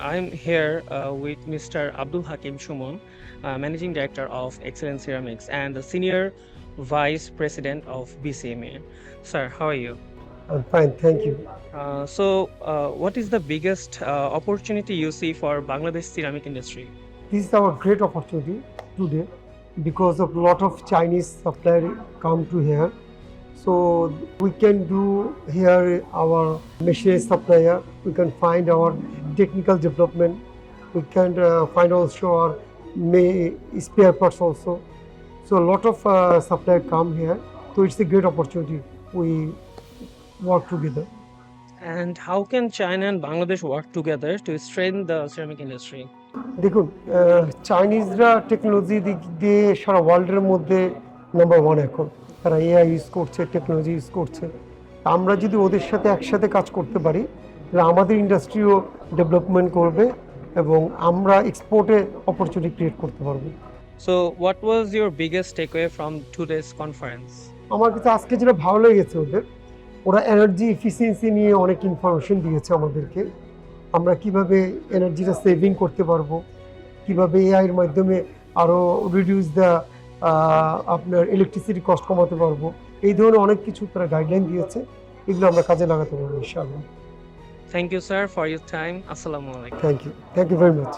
I'm here with Mr. Abdul Hakim Shumon, Managing Director of Excellence Ceramics and the Senior Vice President of BCMA. Sir, how are you? I'm fine, thank you. What is the biggest opportunity you see for Bangladesh ceramic industry? This is our great opportunity today because of lot of Chinese supplier come to here. So we can do here our machinery supplier. We can find our technical development. We can find also our spare parts also. So a lot of supplier come here. So it's a great opportunity. We work together. And how can China and Bangladesh work together to strengthen the ceramic industry? দেখুন চাইনিজরা technology দিক দিয়ে সারা ওয়ার্ল্ডের মধ্যে number one এখন। তারা AI use করছে, technology use করছে। আমরা যদি ওদের সাথে একসাথে কাজ করতে পারি তাহলে আমাদের ইন্ডাস্ট্রিও ডেভেলপমেন্ট করবে এবং আমরা এক্সপোর্টে অপরচুনিটি ক্রিয়েট করতে পারবো। So, what was your biggest takeaway from today's conference? আমার কাছে আজকে যেটা ভালো লেগেছে ওরা এনার্জি এফিসিয়েন্সি নিয়ে অনেক ইনফরমেশন দিয়েছে আমাদেরকে। আমরা কিভাবে এনার্জিটা সেভিং করতে পারবো, কিভাবে এআইয়ের মাধ্যমে আরও রিডিউস দ্য আপনার ইলেকট্রিসিটি কস্ট কমাতে পারবো, এই ধরনের অনেক কিছু তারা গাইডলাইন দিয়েছে। এগুলো আমরা কাজে লাগাতে পারবো ইনশাআল্লাহ। Thank you, sir, for your time. Assalamu alaikum. Thank you very much.